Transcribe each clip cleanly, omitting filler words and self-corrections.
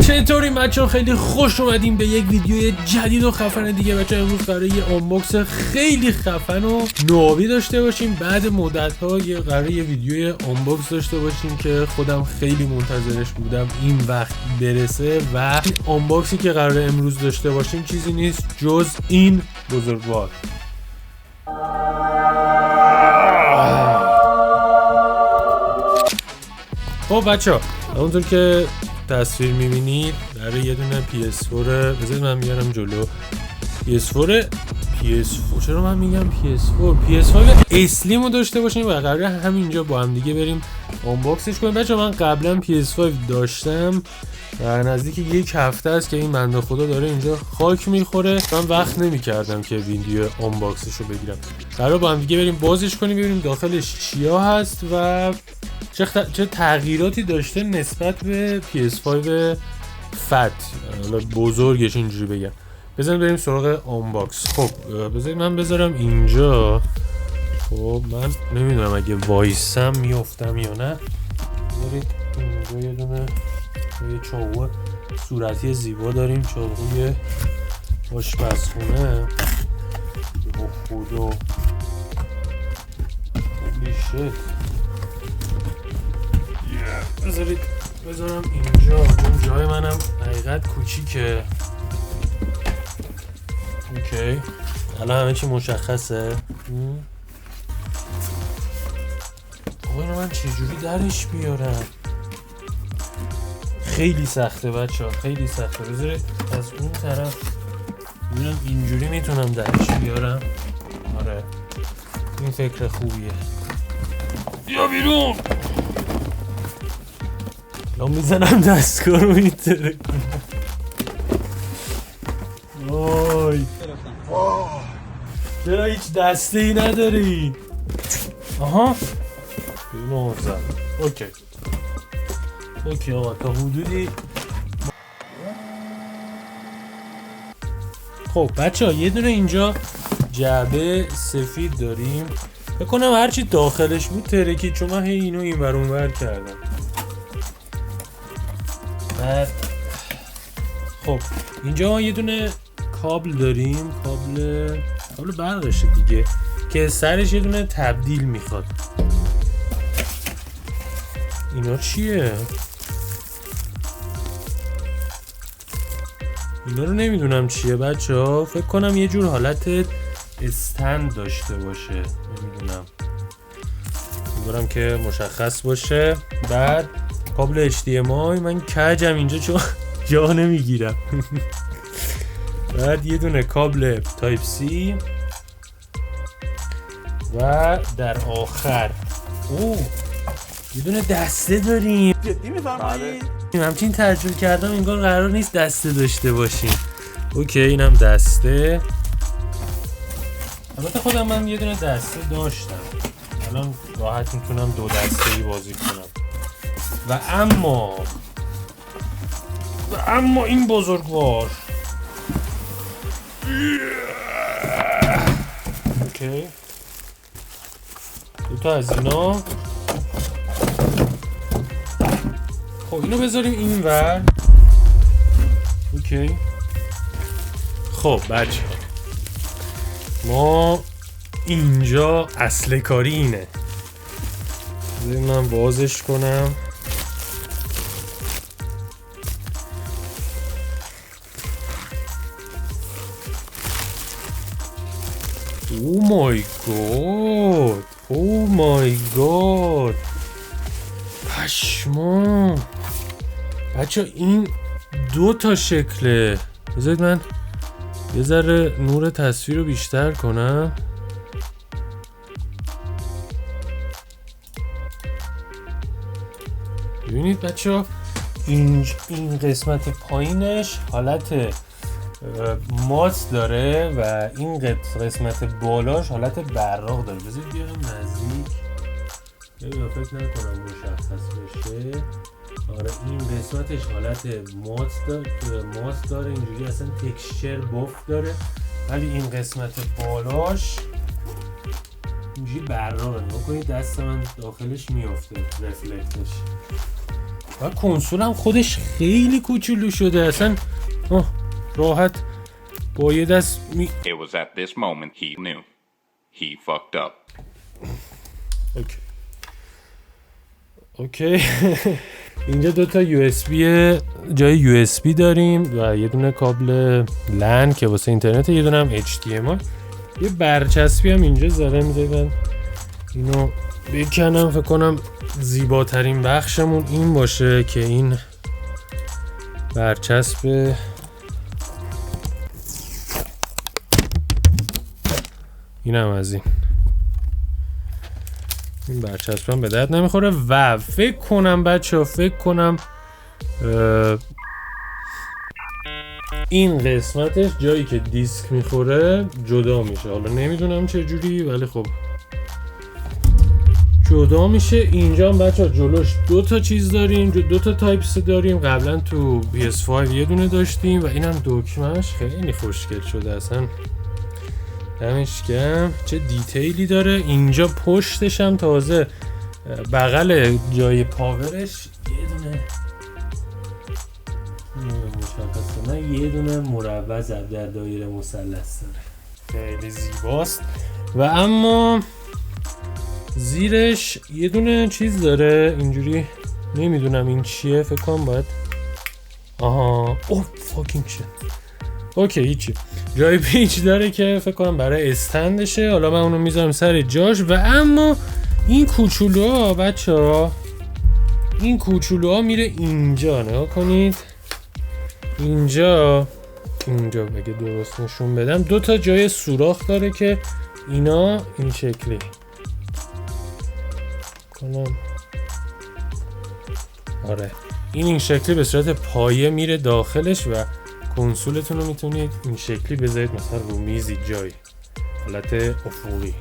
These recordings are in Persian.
چطوری بچه‌ها؟ خیلی خوش اومدیم به یک ویدیو جدید و خفن دیگه. بچه‌ها امروز قراره یه آنباکس خیلی خفن و نوآوری داشته باشیم. بعد مدت‌ها قراره یه ویدیو آنباکس داشته باشیم که خودم خیلی منتظرش بودم این وقت برسه و این آنباکسی که قراره امروز داشته باشیم چیزی نیست جز این بزرگوار. خب بچه‌ها همونطور که تصویر میبینید در یه دونه PS4 بذارید من بیارم جلو. PS4 چرا من میگم PS5 اسلیم رو داشته باشیم و قراره همینجا با هم دیگه بریم آنباکسش کنیم. بچه من قبلا PS5 داشتم و نزدیک یک هفته است که این بنده خدا داره اینجا خاک میخوره. من وقت نمیکردم که ویدیو آنباکسش رو بگیرم. قراره با هم دیگه بریم بازش کنیم ببینیم داخلش چیا هست و چه تغییراتی داشته نسبت به PS5 فت، حالا بزرگش اینجوری بگم. بذاریم بریم سراغ آنباکس. خب بذارید من بذارم اینجا. خب من نمیدونم اگه وایسم میافتم یا نه. بذارید اینجا یه دونه یه چاقو صورتی زیبا داریم، چاقوی آشپزخونه. اوه خدا بیشت. بذارم اینجا، اون جای منم حقیقت کوچیکه. اوکی الان همه چی مشخصه. اینو من چجوری درش بیارم؟ خیلی سخته بچه ها، خیلی سخته. بذارید از اون طرف ببینم اینجوری میتونم درش بیارم. آره این فکر خوبیه. بیا بیرون. الان میزنم دستگاه رو میتره کنم. وای چرا هیچ دسته ای نداری؟ آها موزم. اوکی آقا تا حدودی. خب بچه ها یه دونه اینجا جعبه سفید داریم. بکنم هرچی داخلش بود ترکی، چون من هی اینو این ور اون ور کردم. خب اینجا یه دونه کابل داریم، کابل برقشه دیگه، که سرش یه دونه تبدیل میخواد. اینا چیه؟ اینا رو نمیدونم چیه بچه ها. فکر کنم یه جور حالت استند داشته باشه، نمیدونم، میدونم که مشخص باشه. بعد کابل HDMI من کجم اینجا چون جا نمیگیرم. بعد یه دونه کابل تایپ C و در آخر یه دونه دسته داریم. جدی میفرمایید؟ همچین تجربه کردم انگار قرار نیست دسته داشته باشیم. اوکی اینم دسته. البته خودم من یه دونه دسته داشتم، الان راحت میتونم دو دسته‌ای بازی کنم. و اما این بزرگوار. اوکی دوتا از اینا. خب اینو بذاریم این ور. اوکی خب بچه ما اینجا اصل کاری اینه. بذاریم من بازش کنم. او مای گاد پشما بچه این دو تا شکله. بذارید من یه ذره نور تصویر رو بیشتر کنم. ببینید بچه ها این قسمت پایینش حالت مات داره و این قسمت بالاش حالت براق داره. بذارید بیارم نزدیک. نمیدونم فکر نکنم مشخص بشه. آره این قسمتش حالت مات داره اینجوری اصلا تکسچر بافت داره، ولی این قسمت بالاش اینجوری براقه. نکنید دست من داخلش میافته رفلکتش. و کنسولم خودش خیلی کوچولو شده اصلا راحت با یه دست It was at this moment he knew. He fucked up. اوکی اینجا دوتا USB جای USB داریم و یه دونه کابل لن که واسه اینترنت، یه دونه هم HDMI. یه برچسبی هم اینجا زده میده. اینو بکنم فکر کنم زیباترین بخشمون این باشه که این برچسب اینم از این برچسب هم به درد نمیخوره و فکر کنم بچه ها این قسمتش جایی که دیسک میخوره جدا میشه. حالا نمیدونم چه جوری ولی خب جدا میشه. اینجا هم بچه ها جلوش دوتا چیز داریم، دوتا تایپ سی داریم. قبلا تو PS5 یه دونه داشتیم و اینم دکمهش خیلی خوشگل شده اصلا، دمش گرم. چه دیتیلی داره. اینجا پشتش هم تازه بغل جای پاورش یه دونه یه دونه مروز در دایره مثلث داره، خیلی زیباست. و اما زیرش یه دونه چیز داره اینجوری، نمیدونم این چیه، فکر کنم باید فاکینگ شت. اوکی هیچی، جای پیچ داره که فکر کنم برای استندشه. حالا من اونو میذارم سر جاش. و اما این کوچولوها بچه‌ها، این کوچولوها میره اینجا، نگاه کنید اینجا اگه درست نشون بدم دوتا جای سوراخ داره که اینا این شکلی کنم. آره این شکلی به صورت پایه میره داخلش و کنسولتون رو میتونید این شکلی بذارید مثلا رو میزی جایی، حالت افقی.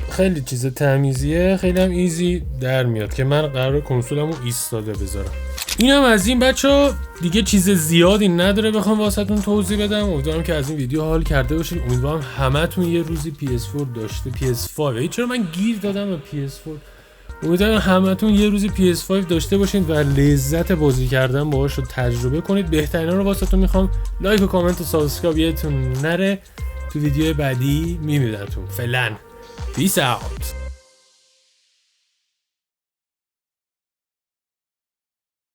خیلی چیز تمیزیه، خیلی هم ایزی در میاد که من قرار کنسولمو ایستاده بذارم. اینم از این بچه دیگه چیز زیادی نداره بخوام واسهتون توضیح بدم. امیدوارم که از این ویدیو حال کرده باشید. امیدوارم همتون یه روزی PS4 داشته، PS5 چرا من گیر دادم به PS4. امیدوارم همتون یه روزی PS5 داشته باشید و لذت بازی کردن باهاش رو تجربه کنید. بهترینا رو واسهتون میخوام. لایک و کامنت و سابسکرایب یادتون نره. تو ویدیو بعدی میبینمتون. فعلا پیس اوت.